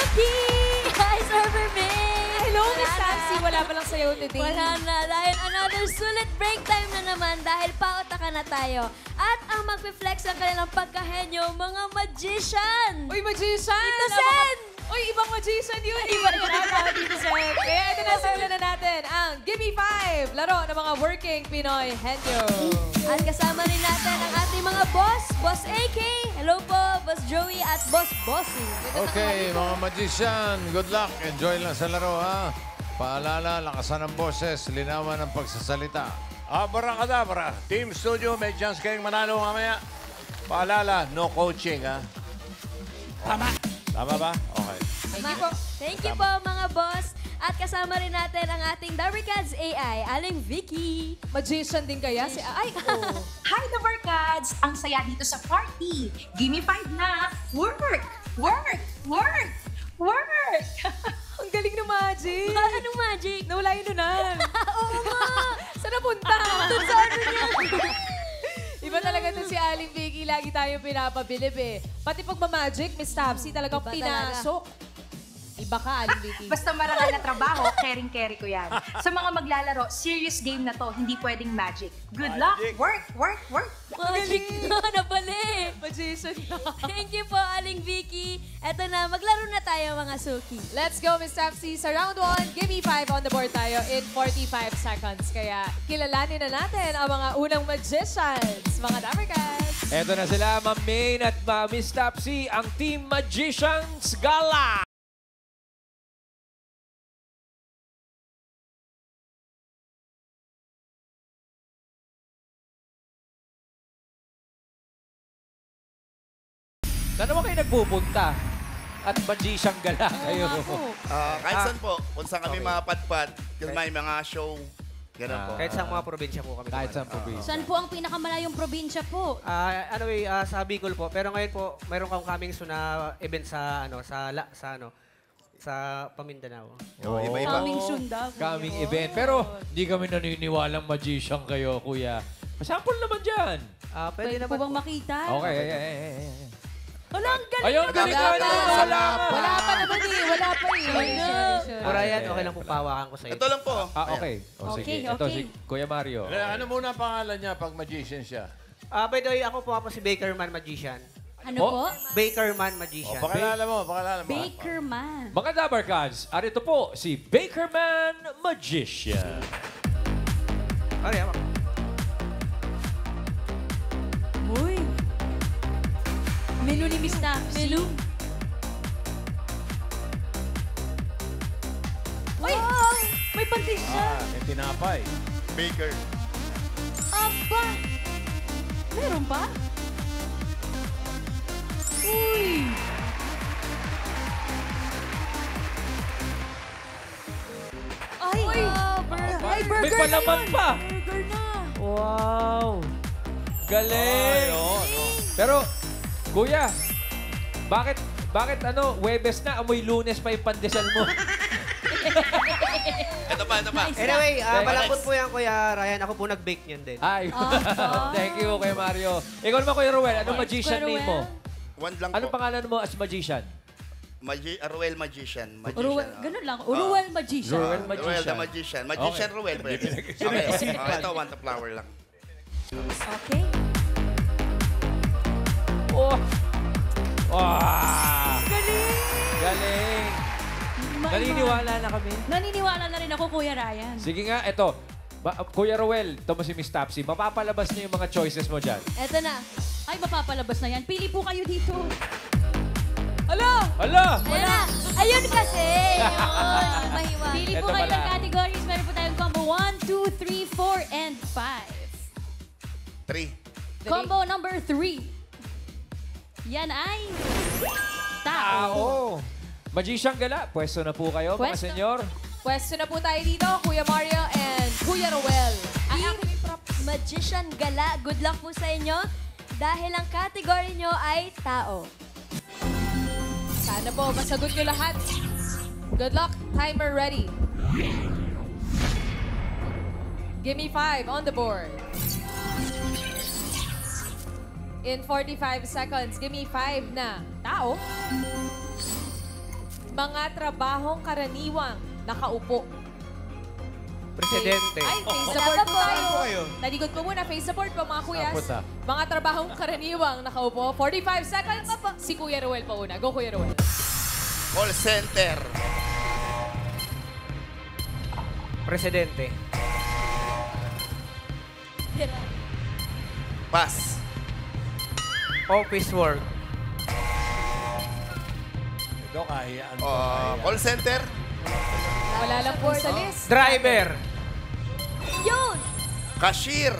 Suki! Hi, Server May! Hello, Miss Samsi. Wala pa lang sayo today. Wala na. Dahil another sulit break time na naman dahil pautaka na tayo. At ang magpe-flex ang kanilang pagkahenyo, mga magician! Uy, magician! Tito Sen! Uy, ibang magician yun. Iba na Tito Sen. Kaya ito na, simulan na natin ang Gimme 5, laro ng mga working Pinoy henyo. At kasama rin natin ang ating mga boss, Boss AK, hello po, Boss Joey at Boss Bossy. Okay, mga magician, good luck. Enjoy lang sa laro, ha? Paalala, lakasan ng boses, linawan ng pagsasalita. Abracadabra. Team Studio, may chance kayong manalo mamaya. Paalala, no coaching, ha? Tama. Tama ba? Okay. Thank you po mga boss. At kasama rin natin ang ating Dabarkads AI, Aling Vicky. Magician din kaya? Ay, Hi, the Barkads! Ang saya dito sa party. Gimme 5 na. Work! Work! Work! Work! ang galing ng magic. Anong magic? Nawala yung nunan. Oo nga! Saan napunta? Doon sa ano niya? Iba talaga to si Aling Vicky. Lagi tayong pinapabilib eh. Pati pag ma-magic, Miss Tapsi, talagang Iba pinasok. Iba ka, Aling Vicky. Basta marangal na trabaho, caring-carry ko yan. Sa mga maglalaro, serious game na to, hindi pwedeng magic. Good luck! Work! Work! Work! Magic na, nabali. Magician na. Thank you po, Aling Vicky. Eto na, maglaro na tayo mga Suki. Let's go, Miss Tapsi. Sa round 1, give me 5 on the board tayo in 45 seconds. Kaya kilalanin na natin ang mga unang magicians, mga Dabarkads. Eto na sila, Ma'am Main at Miss Tapsi, ang Team Magicians Gala! Saan naman kayo nagpupunta? At magician gala kayo. Kahit saan po. Kung saan kami mapadpad, kung may mga show, gano'n po. Kahit sa mga probinsya po kami. Kahit sa probinsya. Saan po ang pinakamalayong probinsya po? Anyway, sa Bicol po. Pero ngayon po, mayroon kang coming soon na event sa sa Pamindanao. Iba-iba. Coming soon daw. Coming event. Pero hindi kami naniniwalang magician kayo, kuya. Sample naman dyan. Pwede Pwede po naman bang makita? Okay. Wala, ang galing. Ayun, galing Wala na. pa. Wala pa. Wala pa naman eh. Wala pa eh. Ryan, okay lang po pawakan ko sa iyo. Ito lang po. Okay. O, sige. Okay, Ito okay. si Kuya Mario. Ano muna ang pangalan niya pag magician siya? By the way, ako po si Bakerman Magician. Ano Oh. po? Bakerman Magician. Pakilala mo. Bakerman. Mga Dabarkads, arito po si Bakerman Magician. Ari, ako. Uy. Menu ni Miss Tapsi. Menu. Uy! May pantis siya. May tinapay. Baker. Aba! Meron pa? Uy! Ay! Ay, burger May palaman na yun. pa. Burger na. Wow! Galing! Pero, Kuya, bakit Webes na, amoy Lunes pa yung pandesal mo? Ito pa. Anyway, Nice. malambot po yan, Kuya Ryan. Ako po nag-bake niyan din. Ay, thank you, Kuya Mario. Ikaw naman, Kuya Ruel, anong magician Kuya name mo? One lang Anong po. pangalan mo as magician? Ruel Magician. Uruwel, ganun lang. Uruwel Magician. Ruel Ruel the Magician. Magician. Magician Okay. Ruel. Pwede. Okay. Ito, one to flower lang. Okay. Oh! Wow! Galing! Galing! Naniniwala na kami. Naniniwala na rin ako, Kuya Ryan. Sige nga, eto. Kuya Ruel, ito mo si Miss Tapsi. Mapapalabas niyo yung mga choices mo dyan. Eto na. Ay, mapapalabas na yan. Pili po kayo dito. Hala! Hala! Ayan na. Ayun kasi. Yun. Mahiwa. Pili po Eto kayo pala. ng categories. Meron po tayong combo 1, 2, 3, 4, and 5. 3. Combo number 3. Yan ay tao. Magician gala. Pwesto na po kayo, mga Pwesto. senyor. Pwesto na po tayo dito, Kuya Mario and Kuya Roel. Ang aking Magician Gala. Good luck po sa inyo. Dahil ang category nyo ay tao. Sana po, masagot nyo lahat. Good luck. Timer ready. Give me 5 on the board. In 45 seconds, give me 5 na tao. Mga trabahong karaniwang nakaupo. Presidente. Ay, face the Wala board pa po po. tayo. Talikod po muna, face the board po mga kuyas. Sapot, ah. Mga trabahong karaniwang nakaupo. 45 seconds. Si Kuya Ruel pa una. Go, Kuya Ruel. Call center. Presidente. Pass. Office work. Ito kahiyaan. Call center. Wala lang po sa list. Driver. Yun! Cashier.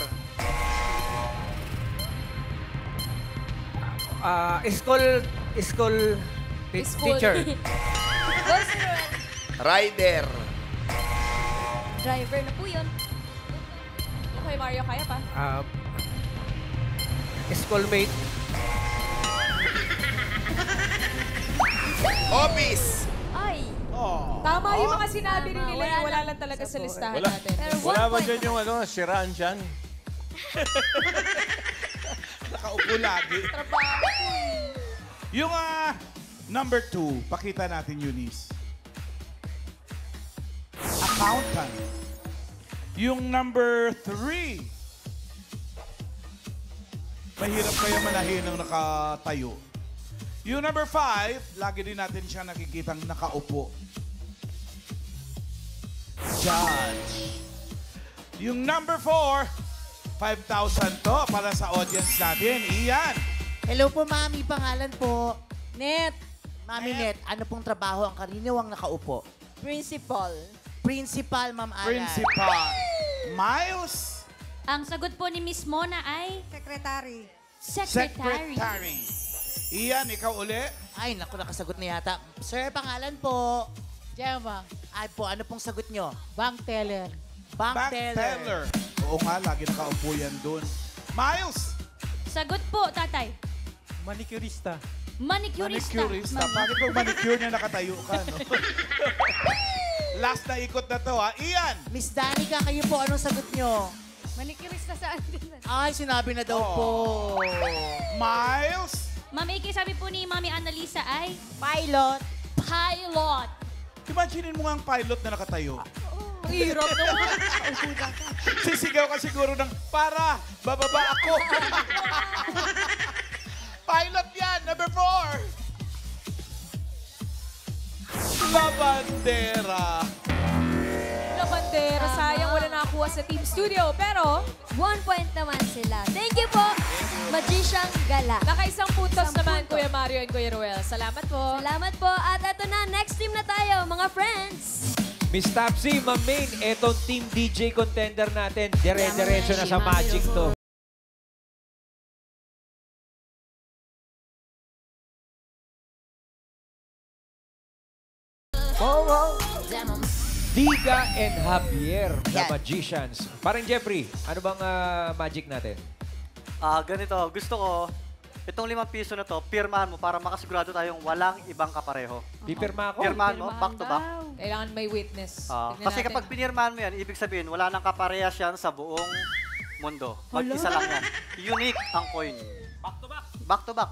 School teacher. Go, Sir Ruel. Rider. Driver na po yun. Okay, Mario, kaya pa. Schoolmate. Office. Ay! Tama yung mga sinabi rin Tama. nila. Wala Wala lang. lang talaga sa listahan Wala. natin. Pero Wala 1 ba point dyan yung naman. siraan dyan? Nakaupo lagi. Yung number 2, pakita natin, Eunice. Accountant. Yung number 3, mahirap kaya manahin ng nakatayo. Yung number 5, lagi din natin siya nakikitang nakaupo. Judge. Yung number 4, 5,000 to para sa audience natin. Iyan. Hello po, Mami. Pangalan po? Net. Mami Net, ano pong trabaho ang karaniwang nakaupo? Principal. Principal, Ma'am Alan. Principal. Miles. Ang sagot po ni Miss Mona ay... Secretary. Secretary. Iyan, ikaw uli. Ay, naku, nakasagot na yata. Sir, pangalan po? Gemma. Ay po, ano pong sagot nyo? Bank teller. Bank teller. teller. Oo nga, lagi nakaupo yan dun. Miles. Sagot po, tatay. Manicurista. Manicurista. Manicurista. Bakit pag manicure niya nakatayo ka, no? Last na ikot na to, ha? Iyan. Miss Danica, kayo po, anong sagot nyo? Manicurista saan din? Ay, sinabi na daw po. Miles. Mami Iki, sabi po ni Mami Annalisa ay... Pilot. Pilot. Imaginin mo nga ang pilot na nakatayo. Ang hirap naman. Sisigaw ka siguro ng, para, bababa ako. Pilot yan, number 4. La Bandera. Na bandera, sayang wala nakakuha sa Team Studio. Pero, 1 point naman sila. Thank you po, Magician Gala. nakaisang puntos Isang naman, punto. Kuya Mario and Kuya Ruel. Salamat po. Salamat po. At eto na, next team na tayo, mga friends. Miss Tapsi, Ma'am Main, etong team DJ contender natin, dire-diretso na sa Magic to. Diga and Javier, the Yan. Magicians. Parang Jeffrey, ano bang magic natin? Ganito, gusto ko, itong 5 piso na to, pirmahan mo para makasigurado tayong walang ibang kapareho. Pipirma ako. Pirmahan mo, back to back. Kailangan may witness. Tignan Kasi natin. kapag pinirmahan mo yan, ibig sabihin, wala nang kaparehas yan sa buong mundo. Mag-isa lang yan. Unique ang coin. Back to back. Back to back.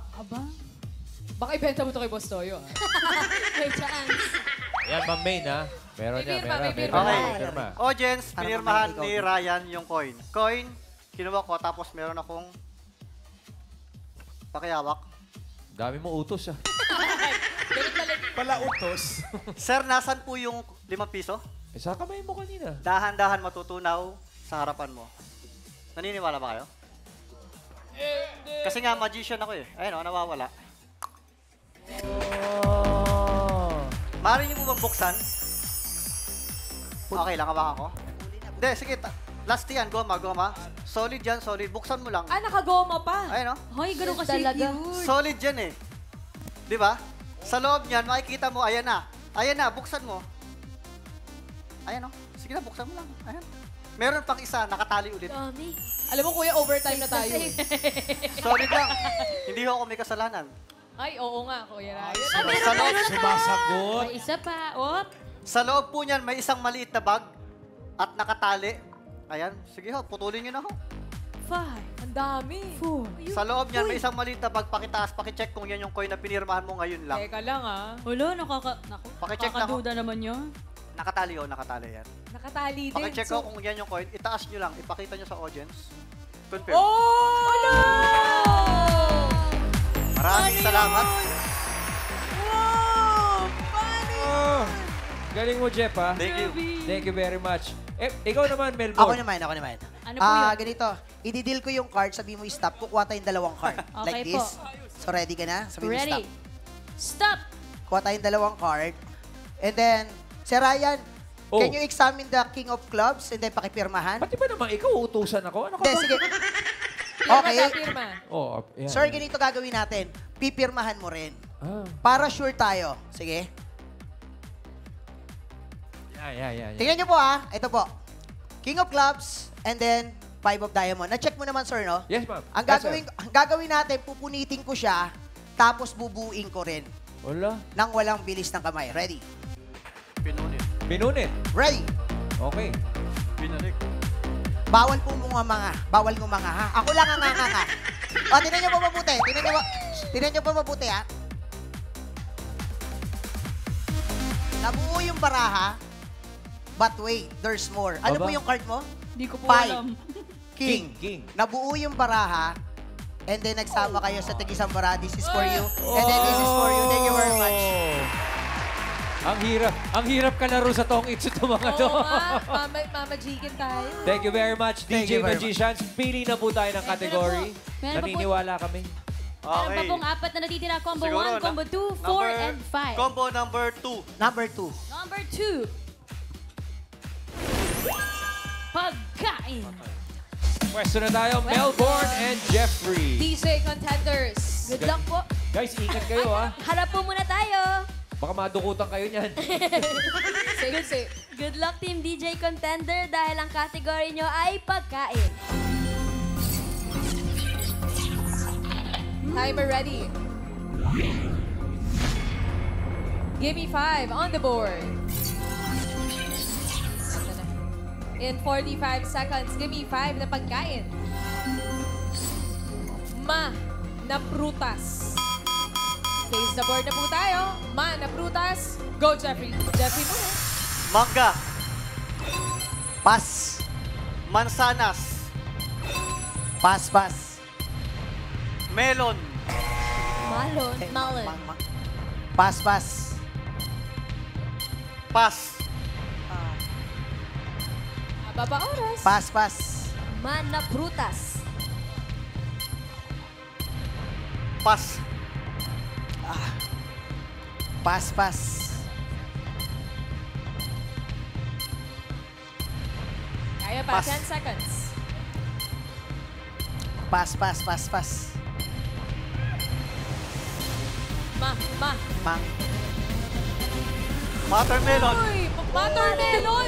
Baka ibenta mo ito kay Boss Toyo. May chance. Yan, Ma'am Main, ha? Meron May niya, pirma, may meron. pirma. Okay. Pirma. Audience, Para pinirmahan mamaya ni ikaw. Ryan yung coin. Coin, kinuha ko tapos meron akong pakiyawak. Dami mo utos, ah. Pala utos. Sir, nasan po yung 5 piso? Eh, sa kamay mo kanina. Dahan-dahan matutunaw sa harapan mo. Naniniwala ba kayo? Kasi nga, magician ako eh. Ayun o, nawawala. Maaari niyo mo bang buksan? Okay lang, hawakan ko. Hindi, sige. Last yan, goma, goma. Solid yan, solid. Buksan mo lang. Ah, nakagoma pa. Ayun o. Hoy, ganun kasi Talaga. cute. Solid yan eh. Di ba? Sa loob niyan, makikita mo, ayan na. Ayan na, buksan mo. Ayan o. Sige na, buksan mo lang. Ayan. Meron pang isa, nakatali ulit. Dami. Alam mo, Kuya, overtime na tayo. eh. Solid lang. Hindi ako may kasalanan. Ay, oo nga, Kuya Ryan. Sa loob, Sumasagot. May isa pa. Op. sa loob po niyan, may isang maliit na bag at nakatali. Ayan. Sige ho, putulin niyo na ho. 5, Ang dami. 4. Sa loob niyan, may isang maliit na bag. Pakitaas, pakicheck kung yan yung coin na pinirmahan mo ngayon lang. Teka lang ah. Wala, Pakicheck na nakakaduda naman yun. Nakatali o, nakatali yan. Nakatali din. Pakicheck ko kung yan yung coin. Itaas nyo lang. Ipakita nyo sa audience. Confirm. Oh! No! Maraming salamat. Oh, galing mo, Jeff, ha? Thank you. Thank you very much. Ikaw naman, Melbourne. Ako naman. Ano po yun? Ganito. Ididil ko yung card, sabi mo stop, kukuha tayong dalawang card. Okay like po. this. So ready ka na? Sabi mo Ready. stop. Stop! Kuha tayong dalawang card. And then, Sir Ryan, Oh. can you examine the King of Clubs and then pakipirmahan? Pati ba naman ikaw, utusan ako? Ano ka Hindi, ba? sige. Pirma Okay. ka, pirma. Oh, yan. Sir, ganito gagawin natin. Pipirmahan mo rin. Ah. Para sure tayo. Sige. Yeah. Tingnan nyo po Ito po. King of Clubs and then 5 of Diamond. Na-check mo naman, sir, no? Yes, ma'am. Ang Yes, sir. gagawin natin, pupunitin ko siya, tapos bubuin ko rin Wala. nang walang bilis ng kamay. Ready? Pinunit. Ready? Okay. Binalik. Bawal po mga. Bawal mo mga, ha? Ako lang ang nga. O, tinan nyo po mabuti. Tinan nyo po mabuti, ha? Nabuo yung baraha, but wait, there's more. Ano Aba? po yung card mo? Hindi ko po 5. alam. King. King. Nabuo yung baraha, and then nagsama kayo sa tigisang baraha. This is for you, and then this is for you. Thank you very much. Ang hirap kalaro sa tong itsu to mga to. Oo nga. Mamajikin tayo. Thank you very much, Thank DJ you very much. Magicians. Pili na po tayo ng category. Meron pa po. Naniniwala kami. Meron pa pong 4 na natitira. Combo Siguro, 1, Combo 2, 4, and 5. Combo number 2. Number 2. Number 2. Pagkain. Pwesto na tayo, Melbourne and Jeffrey. DJ Contenders. Good luck po. Guys, ingat kayo, ha. Harap po muna tayo. Baka madukutan kayo niyan. Safe. Good luck, Team DJ Contender, dahil ang category nyo ay pagkain. Timer ready. Give me 5 on the board. In 45 seconds, give me 5 na pagkain. Na prutas. Face the board na po tayo. Na prutas. Go, Jeffrey. Jeffrey muna. Mangga. Pass. Mansanas. Pass. Melon. Malon. Pass. Pas. Baba oras. Pass. Na prutas. Pas. Pass. Kaya pa, Pass. 10 seconds. Pass. Ma. Watermelon. Uy, watermelon.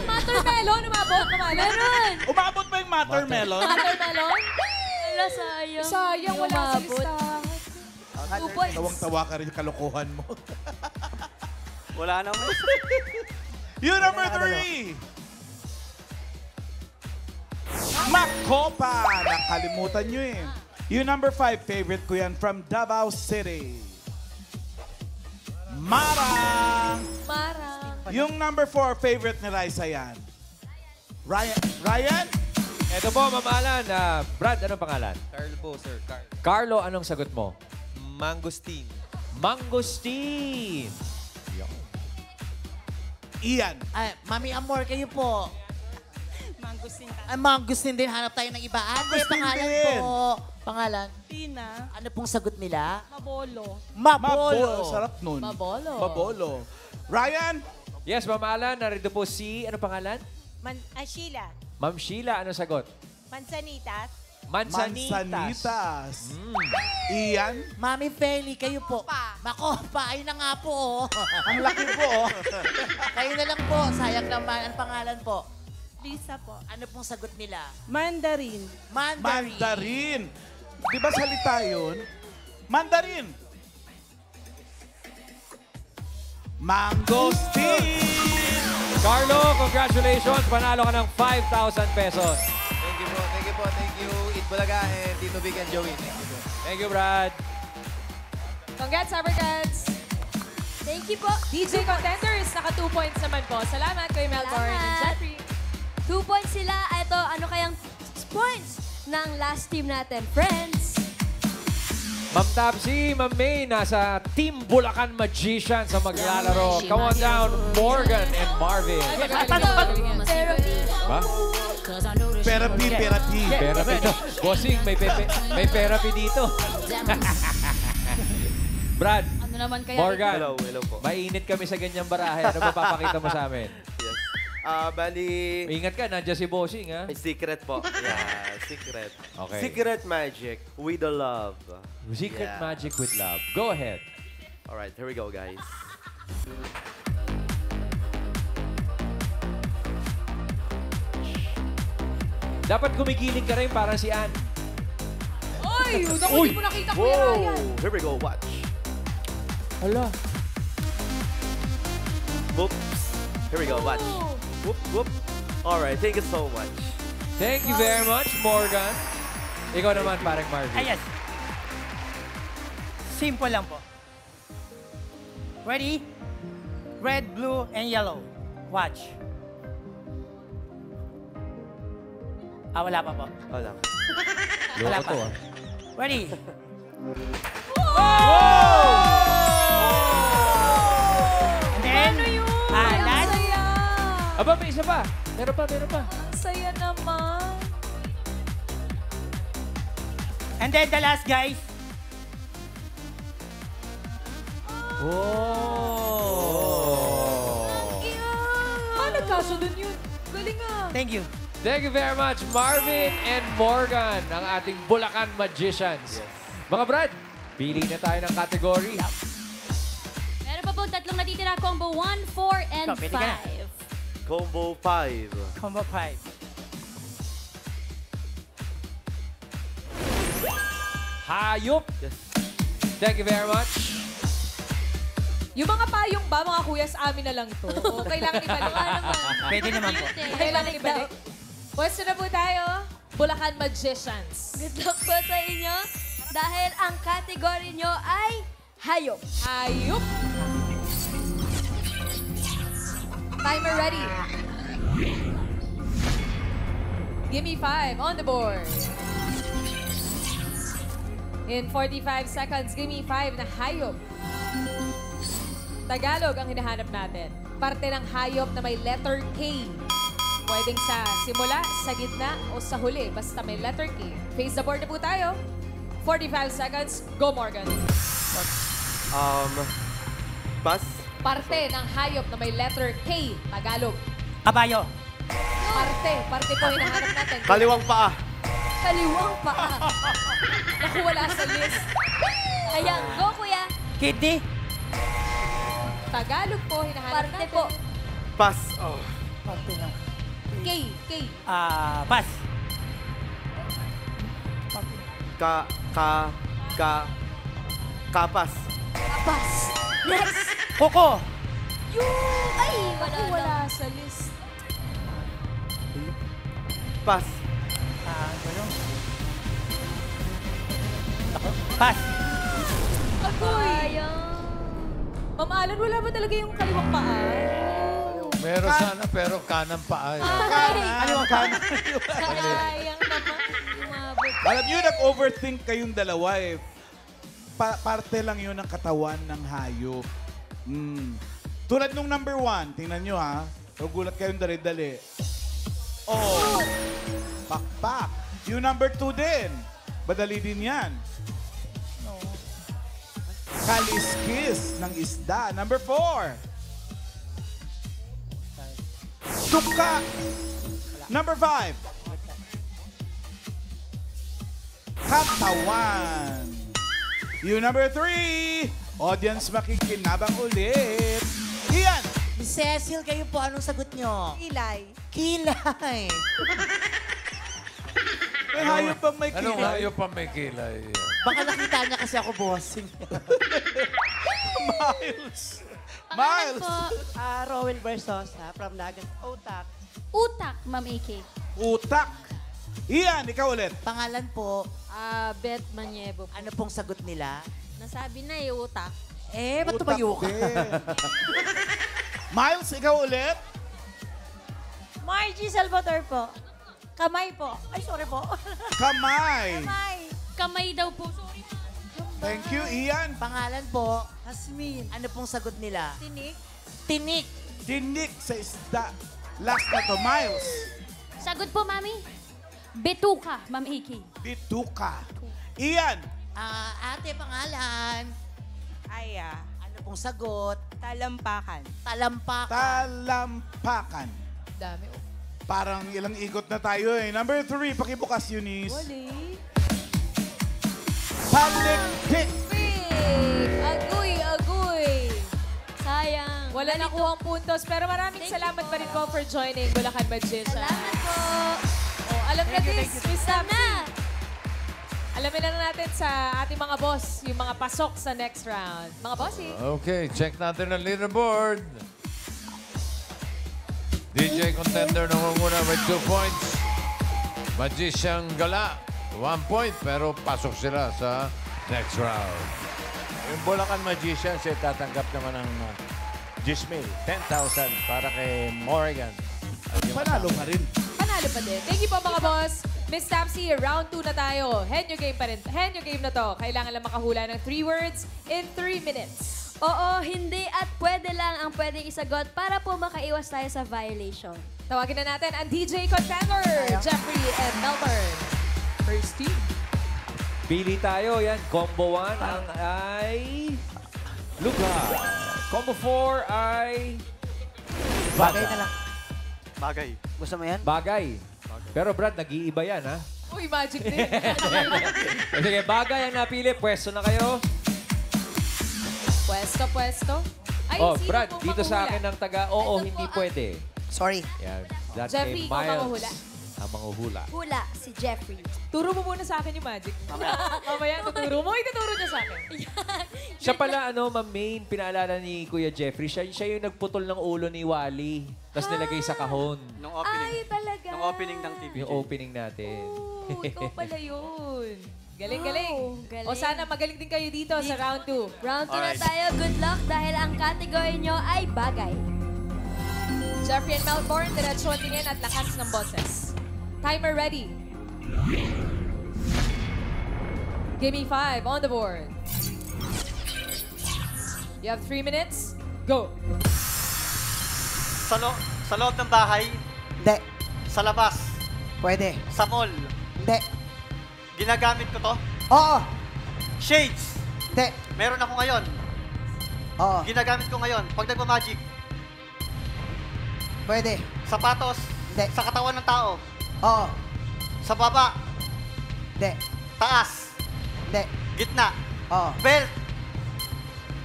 Umabot. Meron! Umabot ba yung watermelon? Watermelon? Wala, sayang. Sayang, wala sa Umabot. listahan. 2 points. Tawang-tawa ka rin sa kalokohan mo. Wala naman. You number 3. Makopa. Nakalimutan nyo eh. You number 5, favorite ko yan from Davao City. Marang. Yung number 4, favorite ni Raisa yan. Ryan? Ito po, Ma'am Alan. Brad, anong pangalan? Carlo po, sir. Carlo, anong sagot mo? Mangosteen. Mangosteen. Ian. Ay, Mami Amor, kayo po. Mangustin Mangustin din. Hanap tayo ng iba. Mangustin Pangalan din. po. Pangalan? Tina. Ano pong sagot nila? Mabolo. Mabolo. Sarap nun. Mabolo. Ryan? Yes, Ma'am Alan. Narito po si, anong pangalan? Sheila. Ma'am Sheila, anong sagot? Mansanitas. Mansanitas. Ian? Mami Feli, kayo po. Makopa, ayun na nga po. Ang laki po. Kayo na lang po. Sayang naman. Ang pangalan po? Lisa po. Ano pong sagot nila? Mandarin. Mandarin. Di ba salita yun? Mandarin. Mangosteen. Carlo, congratulations. Panalo ka ng 5,000 pesos. Thank you po. Thank you. It Bulaga, and Tito Vic and Joey. Thank you, Brad. Congrats, Abercats! Thank you po. DJ Contenders, naka 2 points naman po. Salamat kay Melbourne and Jeffrey. 2 points sila. Ito, ano kayang points ng last team natin? Friends. Ma'am Tapsi, Ma'am May, nasa Team Bulacan Magicians sa maglalaro. Come on down, Morgan and Marvin. Pero Ba? Therapy. Therapy to. Bossing, may therapy dito. Brad, ano naman kaya? Morgan, Hello po. mainit kami sa ganyang barahe. Ano ba papakita mo sa amin? Yes. Bali, Ingat ka, nandiyan si Bossing, ha? secret po. Yeah, secret. Okay. Secret magic with the love. Secret Yeah. magic with love. Go ahead. Alright, here we go, guys. Dapat kumikiling ka rin parang si Ann. Oy! Naku, hindi mo nakita Kuya Ryan. Whoa! Here we go, watch. Hala. Whoops. Here we go, watch. Whoop, whoop. Alright, thank you so much. Thank you very much, Morgan. Ikaw naman, parang Marvin. Yes. Simple lang po. Ready? Red, blue, and yellow. Watch. Wala pa po. Wala. Wala Loko pa. to, ah. Ready? And then, last. Saya! Aba, may isa pa. Meron pa. Saya naman. And then the last, guys. Nagkasunod yun. Galing ah. Thank you. Thank you very much, Marvin and Morgan, ang ating Bulacan Magicians. Mga Brad, pili na tayo ng category. Meron pa po tatlong natitira. Combo 1, 4, and Ikaw, pwede ka na. 5. Combo 5. Combo 5. Hayop. Yes. Thank you very much. Yung mga payong ba, mga kuya, sa amin na lang to? O kailangan ibalik? Pwede naman po. Kailangan ibalik? Pwesto na po tayo. Bulacan Magicians. Good luck po sa inyo. Dahil ang category nyo ay hayop. Ayup! Timer ready. Give me 5 on the board. In 45 seconds, give me 5 na hayop. Tagalog ang hinahanap natin. Parte ng hayop na may letter K. Pwedeng sa simula, sa gitna, o sa huli. Basta may letter K. Face the board na po tayo. 45 seconds. Go, Morgan. Pass. Parte ng hayop na may letter K. Tagalog. Kabayo. Parte po hinahanap natin. Kaliwang paa. Kaliwang paa. Naku, wala sa list. Ayan, go kuya. Kidney. Tagalog po hinahanap Parte natin. po. Pass. Parte ng... K. Pass. Kapas. Pass. Next. Koko. Ay, wala Naku, na. wala sa list. Pass. Pass. Agoy! Sayang. Ma'am Alan, wala ba talaga yung kaliwang paa? Meron sana, pero kanang paa. Kaliwang paa. Sayang naman. Umabot. Alam nyo, nag-overthink kayong dalawa eh. Parte lang yun ng katawan ng hayop. Tulad nung number 1, tingnan nyo ha. Nagulat kayong dali-dali. Oh, pakpak. Yung number 2 din. Madali din yan. Kaliskis ng isda. Number 4. Tuka. Number 5. Katawan. Yung number 3. Audience makikinabang ulit. Iyan. Cecil, kayo po. Anong sagot nyo? Kilay. Kilay. May hayop bang may Anong kilay? hayop pa may kilay? Baka nakita niya kasi ako bossing. Miles. Miles. Rowel Versosa from Nagas. Otak. Utak, Ma'am AK. Utak. Ian, ikaw ulit. Pangalan po. Beth Maniebo. Ano pong sagot nila? Nasabi na utak. Ba't tumayo ka? Miles, ikaw ulit. Margie Salvador po. Kamay po. Ay, sorry po. Kamay. Kamay. Kamay daw po. Sorry. Thank you, Ian. Pangalan po. Hasmin. Ano pong sagot nila? Tinik. Tinik. Tinik sa isda. Last na to, Miles. Sagot po, Mami. Betuka, Ma'am Iki. Bituka. Ian. Ate, pangalan. Aya. Ano pong sagot? Talampakan. Talampakan. Talampakan. Dami. Parang ilang ikot na tayo eh. Number 3, pakibukas, Eunice. Wali. Palikpik. Agoy. Sayang. Wala nakuhang puntos, pero maraming salamat pa rin po for joining Bulacan Magician. Salamat po. Oh, alam na this, Miss Sana. Tapsi. Alamin na natin sa ating mga boss, yung mga pasok sa next round. Mga bossy. Okay, check natin ang leaderboard. DJ Contender nangunguna with 2 points. Magician Gala, 1 point, pero pasok sila sa next round. Yung Bulacan Magicians, tatanggap naman ng 10,000, 10,000 para kay Morgan. Panalo pa rin. Panalo pa din. Thank you po mga boss. Miss Tapsi, round 2 na tayo. Henyo game pa rin. Henyo game na to. Kailangan lang makahula ng 3 words in 3 minutes. Oo, hindi at pwede lang ang pwedeng isagot para po makaiwas tayo sa violation. Tawagin na natin ang DJ Contender, Jeffrey and Melbourne. First team. Pili tayo. Yan, combo 1 ang ay Luca. Combo 4 ay Bagay na lang. Bagay. Gusto mo yan? Bagay. Pero Brad, nag-iiba yan, ha? Uy, magic din. Sige, bagay ang napili. Pwesto na kayo. Pwesto. Ay, Oh, sino Brad, pong dito sa manguhula? akin ng taga, oo, hindi pwede. Sorry. Yan. That's Jeffrey, ikaw manguhula. Ang manguhula. Hula, si Jeffrey. Turo mo muna sa akin yung magic. Mamaya, tuturo mo. Ituturo niya sa akin. Siya pala, Ma'am Maine, pinaalala ni Kuya Jeffrey, siya yung nagputol ng ulo ni Wally. Tapos nilagay sa kahon. Nung opening. Ay, talaga. Nung opening ng TVJ. Yung opening natin. Oh, ikaw pala yun. Galing. Wow, galing. O sana magaling din kayo dito sa round 2. Round 2 na Alright. tayo. Good luck dahil ang category nyo ay bagay. Jeffrey and Melbourne, diretsyon tingin at lakas ng boses. Timer ready. Give me 5 on the board. You have 3 minutes. Go. Sa loob ng bahay, Hindi. sa labas, Pwede. sa mall, Hindi. ginagamit ko to. Oo. Shades, Hindi. meron ako ngayon. Oo. Ginagamit ko ngayon. Pag nagmamagic, Pwede. sapatos, Hindi. sa katawan ng tao, Oo. sa baba, Hindi. taas, Hindi. gitna, Oo. belt,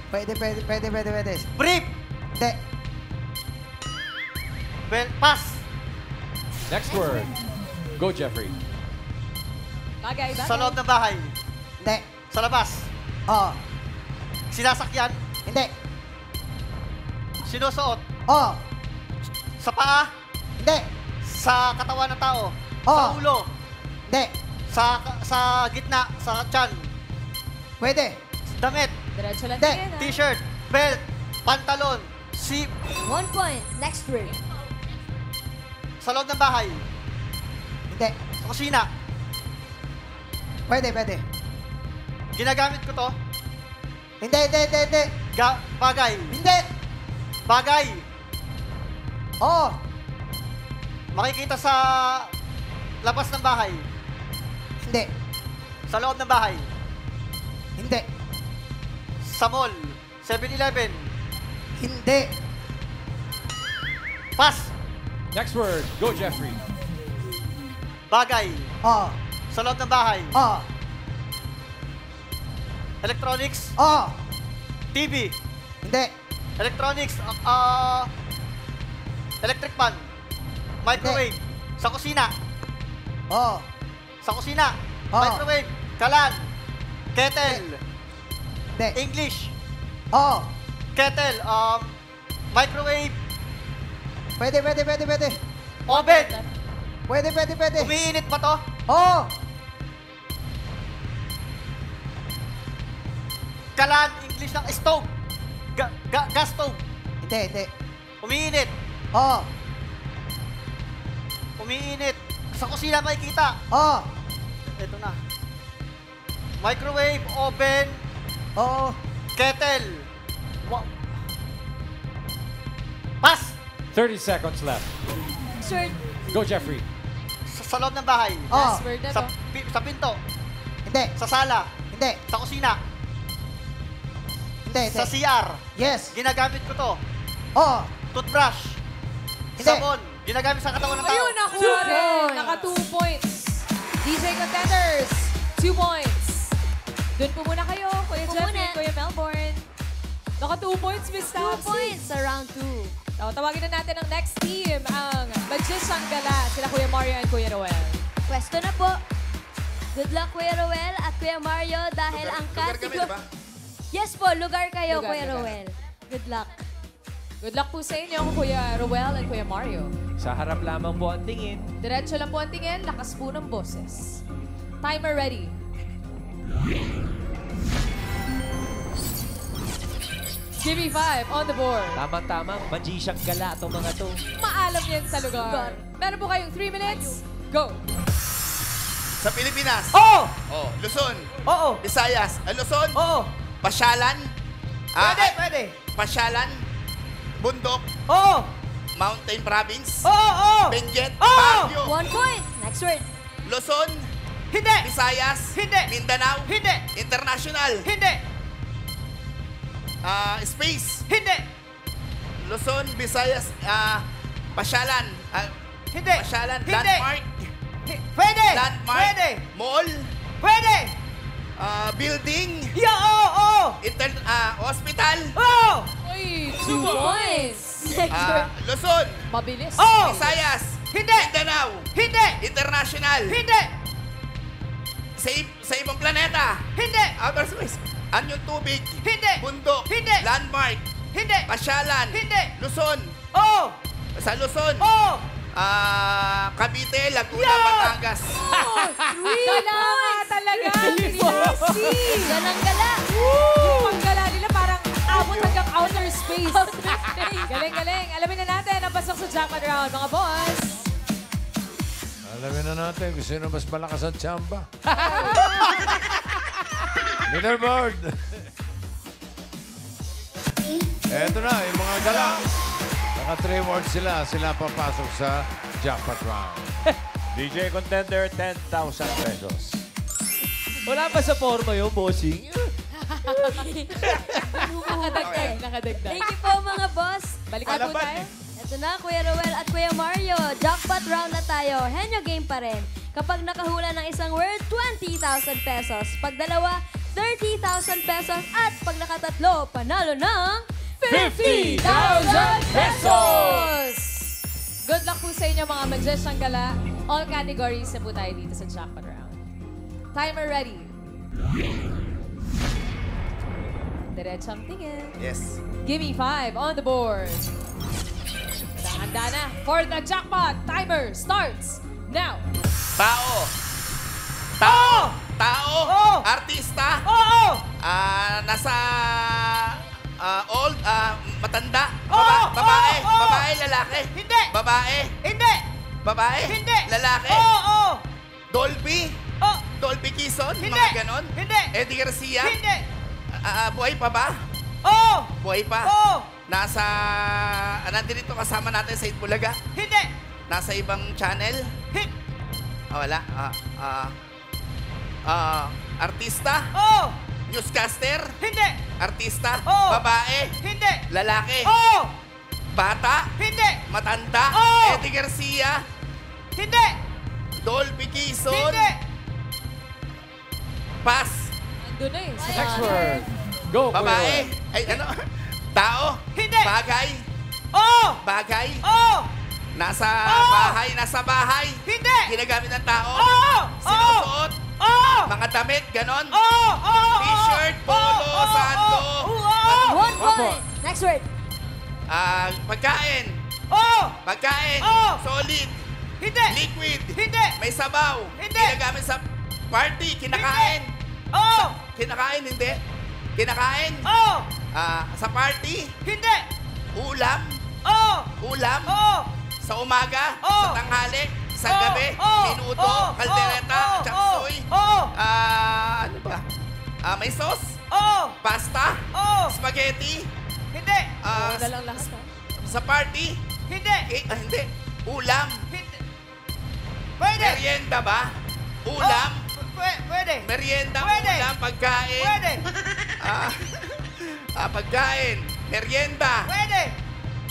Pwede. brief, Hindi. belt, pass, Next word. Go, Jeffrey. Bagay. sa loob ng bahay, Hindi. sa labas, Oo. sinasakyan, Hindi. sinusuot, Oo. sa paa, Hindi. sa katawan ng tao, sa Oh. ulo, Hindi. sa gitna, sa tiyan, Pwede. damit, Diretso lang Hindi. tingin, ha? t-shirt, belt, pantalon, 1 point. Next word. sa loob ng bahay, Hindi. sa kusina, Pwede. ginagamit ko to, Hindi. bagay, Hindi. bagay, Oo. makikita sa labas ng bahay, Hindi. sa loob ng bahay, Hindi. sa mall, 7-Eleven, Hindi. pass, Next word. Go, Jeffrey. bagay, Oo. sa loob ng bahay, Oo. electronics, Oo. TV, Hindi. electronics, electric fan, microwave, sa kusina, Oo. sa kusina, Oh. microwave, kalan, kettle, Hindi. English, Oo. kettle, microwave, Pwede. oven, Pwede. Umiinit ba to? Oo. Kalan, English ng stove. Gas stove. Hindi. Umiinit. Oo. Umiinit. Sa kusina makikita. Oo. Ito na. Microwave, oven. Oo. Kettle. Pass! 30 seconds left. Sir, Go, Jeffrey. Sa loob ng bahay. Last word na to. Sa pinto. Hindi. Sa sala. Hindi. Sa kusina. Hindi. Sa CR. Yes. Ginagamit ko to. Oo. Toothbrush. Sabon. Ginagamit sa katawan ng tao. Ayun, nakuha rin. Naka 2 points. DJ Contenders, 2 points. Doon po muna kayo, Kuya Jeffrey, Kuya Melbourne. Naka 2 points, Miss 2 Tabsi. points sa round 2. So, tawagin na natin ang next team, ang Magician Gala, sila Kuya Mario and Kuya Roel. Pwesto na po. Good luck, Kuya Roel at Kuya Mario, dahil ang category... Yes po, lugar kayo, Lugar. Kuya Roel. Good luck. Good luck po sa inyo, Kuya Roel and Kuya Mario. Sa harap lamang po ang tingin. Diretso lang po ang tingin, lakas po ng boses. Timer ready. Give me 5 on the board. Tamang-tamang, magician gala itong mga to. Maalam yan sa lugar. Meron po kayong 3 minutes. Go! Sa Pilipinas. Oo! Oh, Luzon. Oo! Visayas. Luzon. Oo! Pasyalan. Pwede! Pasyalan. Bundok. Oo! Mountain Province. Oo! Benguet. Oo! Baguio. 1 point. Next word. Luzon. Hindi! Visayas. Hindi! Mindanao. Hindi! International. Hindi! Space. Hindi! Luzon, Visayas, Pasyalan. Hindi! Pasyalan. Hindi! Landmark. Pwede! Landmark. Pwede! Mall. Pwede! Building. Oo! Hospital. Oo! Uy, 2 points. Next word. Luzon. Mabilis. Oo! Visayas. Hindi! Mindanao. Hindi! International. Hindi! Sa ibang planeta. Hindi! Outer space. Anyong tubig. Hindi! Bundok. Hindi! Landmark. Hindi! Pasyalan. Hindi! Luzon. Oo! Sa Luzon. Oo! Cavite, Laguna, Yeah! Batangas. Gala nga talaga. Seriously. Galang-gala. Yung panggala nila parang abot hanggang outer space. Galing. Alamin na natin ang pasok sa jackpot round, mga boss. Alamin na natin kung sino mas malakas ang tsamba. Leaderboard. Eto na, yung mga gala. Naka 3 words sila. Sila papasok sa jackpot round. DJ Contender, 10,000 pesos. Wala pa sa forma yung bossing. Nakadagdag. Thank you po, mga boss. Balikan po tayo. Ito na, Kuya Roel at Kuya Mario. Jackpot round na tayo. Henyo game pa rin. Kapag nakahula ng isang word, 20,000 pesos. Pag dalawa, 30,000 pesos. At pag nakatatlo, panalo ng 50,000 pesos! Good luck po sa inyo, mga Magician Gala. All categories na po tayo dito sa jackpot round. Timer ready. Diretsang tingin. Yes. Give me 5 on the board. Handa na for the jackpot. Timer starts now. Tao. Oo! Artista. Oo! Nasa old, matanda. Oo! Babae. Oo! Babae, lalaki. Hindi! Babae. Hindi! Babae. Hindi! Lalaki. Oo! Dolby. Oo! Dolby Quezon. Hindi! Mga ganon. Hindi! Eddie Garcia. Hindi! Buhay pa ba? Oo! Buhay pa. Oo! Nasa, nandito kasama natin sa Itbulaga. Hindi! Nasa ibang channel. Wala. Artista. Oo! Newscaster. Hindi! Artista. Oo! Babae. Hindi! Lalaki. Oo! Bata. Hindi! Matanda. Oo! Eddie Garcia. Hindi! Dolby Quezon. Hindi! Pass. Andun na eh. Next word. Go, Kuya Babae. Roel. Ay, ano? Tao. Hindi! Bagay. Oo! Bagay. Oo! Nasa Oo! bahay. Nasa bahay. Hindi! Ginagamit ng tao. Oo! Sinusuot. Oo! Mga damit. Ganon. Oo! Oo! T-shirt, polo, sando. Oo! 1 point. Next word. Pagkain. Oo! Pagkain. Oo! Solid. Hindi. Liquid. Hindi. May sabaw. Hindi. Ginagamit sa party. Kinakain. Oo. Kinakain, hindi. Kinakain. Oo. Sa party. Hindi. Ulam. Oo. Ulam. Oo. Sa umaga. Oo. Sa tanghali. Sa gabi. Minuto. Kaldereta. Chapsuy. Oo. Ano ba? May sauce. Oo. Pasta. Oo. Spaghetti. Hindi. Wala lang lahat. Sa party. Hindi. Hindi. Ulam. Hindi. Pwede. Merienda ba? Ulam. Pwede. Merienda, ulam, pagkain. Pwede. Pagkain. Merienda. Pwede.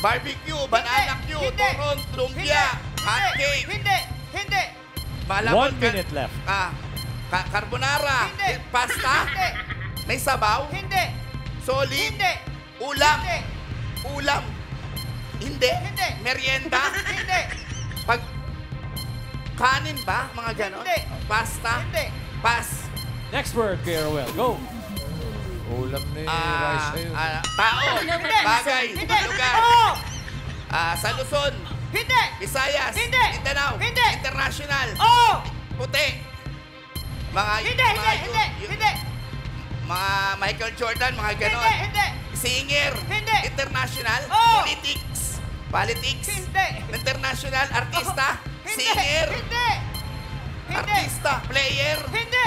Barbecue, banana cue, turon, lumpia, hot cake. Hindi. Hindi. 1 minute left. Carbonara. Hindi. Pasta. Hindi. May sabaw. Hindi. Solid. Hindi. Ulam. Hindi. Ulam. Hindi. Hindi. Merienda. Hindi. Kanin ba? Mga ganon? Hindi. Pasta? Hindi. Pass. Next word, Kuya Ruel. Go. Ulam ni Rice na yun. Tao. Bagay. Lugar. Sa Luzon. Hindi. Visayas. Hindi. Mindanao. Hindi. International. Puti. Mga... Hindi. Hindi. Mga Michael Jordan, mga ganon. Hindi. Singer. Hindi. International. Politics. Politics. Hindi. International. Artista. Singer. Hindi. Artista. Player. Hindi.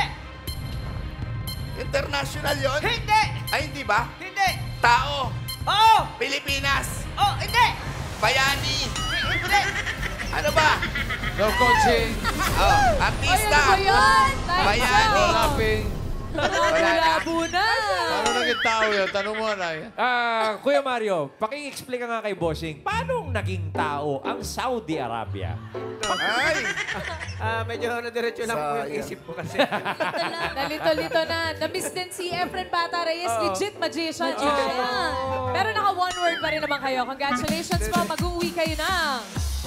International yon? Hindi. Ay, hindi ba? Hindi. Tao. Oo. Pilipinas. Hindi. Bayani. Hindi. Ano ba? No coaching. Artista. Ay, ano ba yan? Bayani. No laughing. Labo na. Paano naging tao yun? Tanong mo na. Kuya Mario, paki-explain nga kay Bossing, paano naging tao ang Saudi Arabia? Ay. Medyo nadiretso lang po yung isip ko kasi. Nalito-lito na. Na-miss din si Efren Bata Reyes. Legit magician. Pero naka one word pa rin naman kayo. Congratulations po. Mag-uwi kayo ng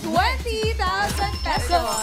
20,000 pesos.